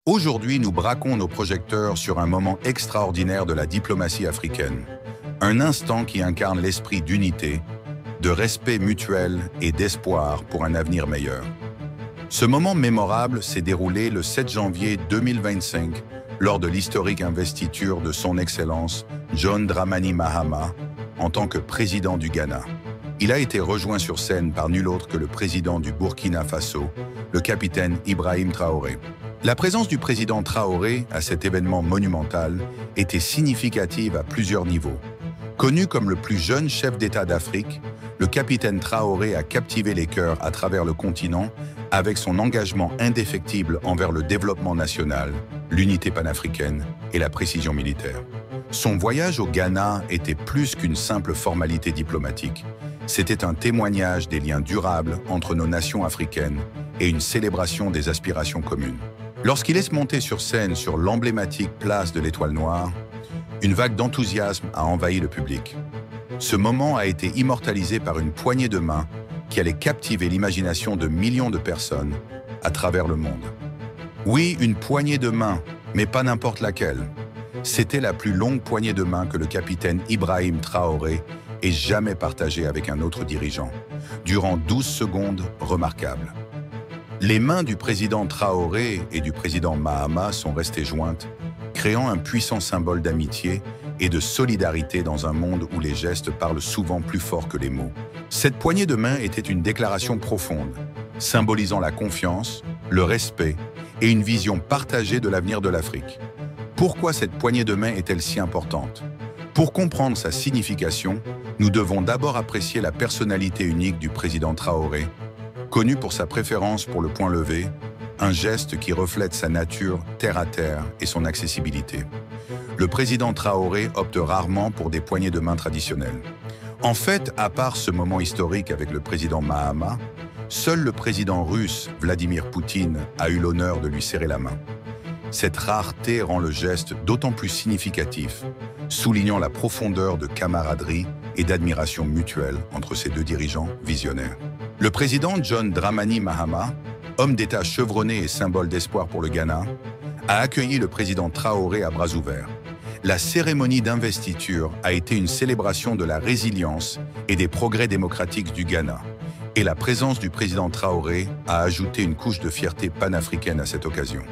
Aujourd'hui, nous braquons nos projecteurs sur un moment extraordinaire de la diplomatie africaine. Un instant qui incarne l'esprit d'unité, de respect mutuel et d'espoir pour un avenir meilleur. Ce moment mémorable s'est déroulé le 7 janvier 2025 lors de l'historique investiture de son Excellence John Dramani Mahama en tant que président du Ghana. Il a été rejoint sur scène par nul autre que le président du Burkina Faso, le capitaine Ibrahim Traoré. La présence du président Traoré à cet événement monumental était significative à plusieurs niveaux. Connu comme le plus jeune chef d'État d'Afrique, le capitaine Traoré a captivé les cœurs à travers le continent avec son engagement indéfectible envers le développement national, l'unité panafricaine et la précision militaire. Son voyage au Ghana était plus qu'une simple formalité diplomatique. C'était un témoignage des liens durables entre nos nations africaines et une célébration des aspirations communes. Lorsqu'il est monté sur scène sur l'emblématique place de l'Étoile Noire, une vague d'enthousiasme a envahi le public. Ce moment a été immortalisé par une poignée de main qui allait captiver l'imagination de millions de personnes à travers le monde. Oui, une poignée de main, mais pas n'importe laquelle. C'était la plus longue poignée de main que le capitaine Ibrahim Traoré ait jamais partagée avec un autre dirigeant, durant 12 secondes remarquables. Les mains du président Traoré et du président Mahama sont restées jointes, créant un puissant symbole d'amitié et de solidarité dans un monde où les gestes parlent souvent plus fort que les mots. Cette poignée de main était une déclaration profonde, symbolisant la confiance, le respect et une vision partagée de l'avenir de l'Afrique. Pourquoi cette poignée de main est-elle si importante? Pour comprendre sa signification, nous devons d'abord apprécier la personnalité unique du président Traoré, connu pour sa préférence pour le poing levé, un geste qui reflète sa nature terre-à-terre et son accessibilité. Le président Traoré opte rarement pour des poignées de main traditionnelles. En fait, à part ce moment historique avec le président Mahama, seul le président russe Vladimir Poutine a eu l'honneur de lui serrer la main. Cette rareté rend le geste d'autant plus significatif, soulignant la profondeur de camaraderie et d'admiration mutuelle entre ces deux dirigeants visionnaires. Le président John Dramani Mahama, homme d'État chevronné et symbole d'espoir pour le Ghana, a accueilli le président Traoré à bras ouverts. La cérémonie d'investiture a été une célébration de la résilience et des progrès démocratiques du Ghana, et la présence du président Traoré a ajouté une couche de fierté panafricaine à cette occasion.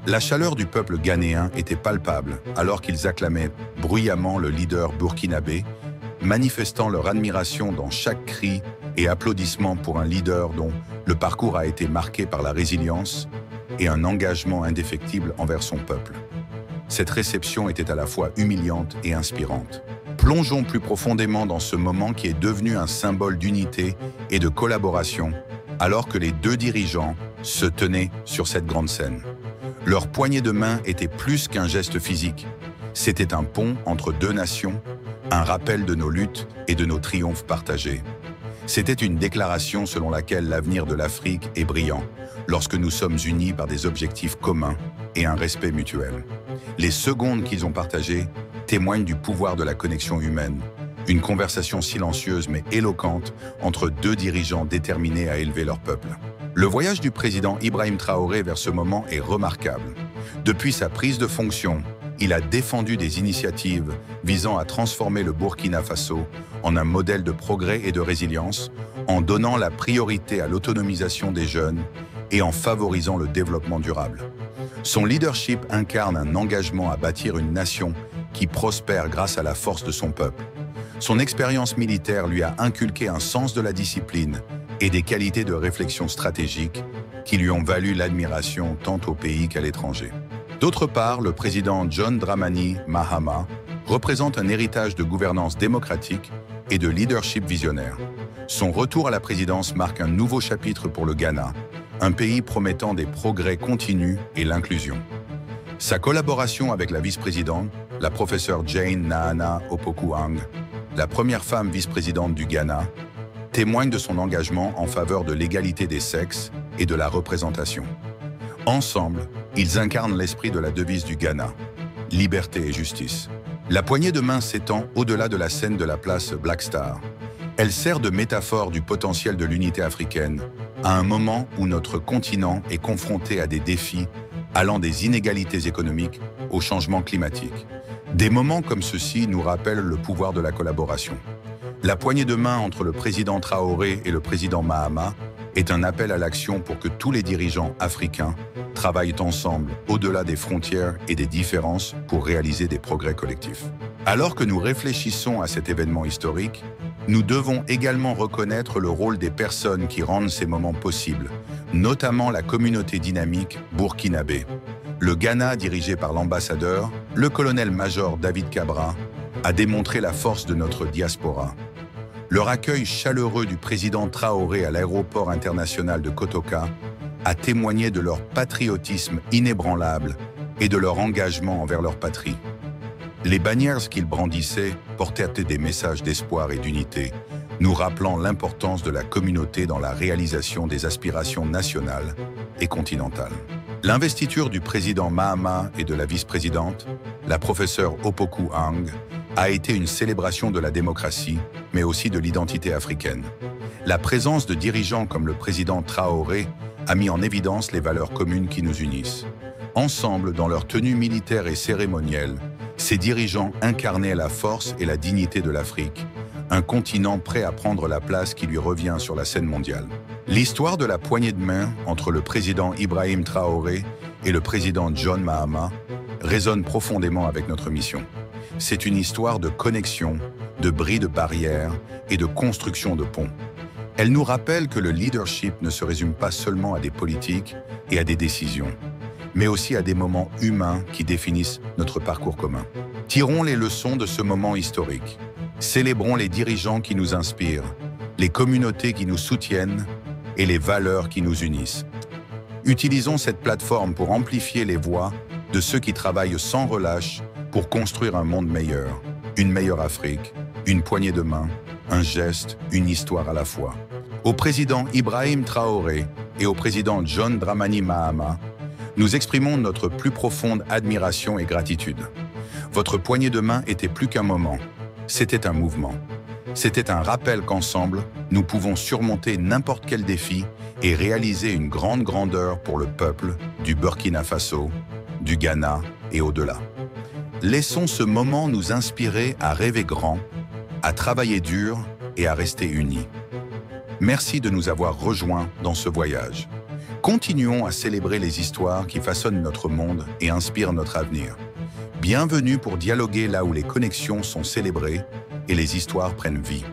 La chaleur du peuple ghanéen était palpable alors qu'ils acclamaient bruyamment le leader burkinabé, manifestant leur admiration dans chaque cri et applaudissement pour un leader dont le parcours a été marqué par la résilience et un engagement indéfectible envers son peuple. Cette réception était à la fois humiliante et inspirante. Plongeons plus profondément dans ce moment qui est devenu un symbole d'unité et de collaboration alors que les deux dirigeants se tenaient sur cette grande scène. Leur poignée de main était plus qu'un geste physique. C'était un pont entre deux nations, un rappel de nos luttes et de nos triomphes partagés. C'était une déclaration selon laquelle l'avenir de l'Afrique est brillant, lorsque nous sommes unis par des objectifs communs et un respect mutuel. Les secondes qu'ils ont partagées témoignent du pouvoir de la connexion humaine, une conversation silencieuse mais éloquente entre deux dirigeants déterminés à élever leur peuple. Le voyage du président Ibrahim Traoré vers ce moment est remarquable. Depuis sa prise de fonction, il a défendu des initiatives visant à transformer le Burkina Faso en un modèle de progrès et de résilience, en donnant la priorité à l'autonomisation des jeunes et en favorisant le développement durable. Son leadership incarne un engagement à bâtir une nation qui prospère grâce à la force de son peuple. Son expérience militaire lui a inculqué un sens de la discipline et des qualités de réflexion stratégique qui lui ont valu l'admiration tant au pays qu'à l'étranger. D'autre part, le président John Dramani Mahama représente un héritage de gouvernance démocratique et de leadership visionnaire. Son retour à la présidence marque un nouveau chapitre pour le Ghana, un pays promettant des progrès continus et l'inclusion. Sa collaboration avec la vice-présidente, la professeure Jane Nana Opoku-Aung, la première femme vice-présidente du Ghana, témoigne de son engagement en faveur de l'égalité des sexes et de la représentation. Ensemble, ils incarnent l'esprit de la devise du Ghana, liberté et justice. La poignée de main s'étend au-delà de la scène de la place Black Star. Elle sert de métaphore du potentiel de l'unité africaine, à un moment où notre continent est confronté à des défis allant des inégalités économiques au changement climatique. Des moments comme ceux-ci nous rappellent le pouvoir de la collaboration. La poignée de main entre le président Traoré et le président Mahama est un appel à l'action pour que tous les dirigeants africains travaillent ensemble au-delà des frontières et des différences pour réaliser des progrès collectifs. Alors que nous réfléchissons à cet événement historique, nous devons également reconnaître le rôle des personnes qui rendent ces moments possibles, notamment la communauté dynamique burkinabé. Le Ghana, dirigé par l'ambassadeur, le colonel-major David Cabra, a démontré la force de notre diaspora. Leur accueil chaleureux du président Traoré à l'aéroport international de Kotoka a témoigné de leur patriotisme inébranlable et de leur engagement envers leur patrie. Les bannières qu'ils brandissaient portaient des messages d'espoir et d'unité, nous rappelant l'importance de la communauté dans la réalisation des aspirations nationales et continentales. L'investiture du président Mahama et de la vice-présidente, la professeure Opoku Hang, a été une célébration de la démocratie, mais aussi de l'identité africaine. La présence de dirigeants comme le président Traoré a mis en évidence les valeurs communes qui nous unissent. Ensemble, dans leur tenue militaire et cérémonielle, ces dirigeants incarnaient la force et la dignité de l'Afrique, un continent prêt à prendre la place qui lui revient sur la scène mondiale. L'histoire de la poignée de main entre le président Ibrahim Traoré et le président John Mahama résonne profondément avec notre mission. C'est une histoire de connexion, de bris de barrières et de construction de ponts. Elle nous rappelle que le leadership ne se résume pas seulement à des politiques et à des décisions, mais aussi à des moments humains qui définissent notre parcours commun. Tirons les leçons de ce moment historique. Célébrons les dirigeants qui nous inspirent, les communautés qui nous soutiennent et les valeurs qui nous unissent. Utilisons cette plateforme pour amplifier les voix de ceux qui travaillent sans relâche pour construire un monde meilleur, une meilleure Afrique, une poignée de main, un geste, une histoire à la fois. Au président Ibrahim Traoré et au président John Dramani Mahama, nous exprimons notre plus profonde admiration et gratitude. Votre poignée de main était plus qu'un moment, c'était un mouvement. C'était un rappel qu'ensemble, nous pouvons surmonter n'importe quel défi et réaliser une grande grandeur pour le peuple du Burkina Faso, du Ghana et au-delà. Laissons ce moment nous inspirer à rêver grand, à travailler dur et à rester unis. Merci de nous avoir rejoints dans ce voyage. Continuons à célébrer les histoires qui façonnent notre monde et inspirent notre avenir. Bienvenue pour dialoguer là où les connexions sont célébrées et les histoires prennent vie.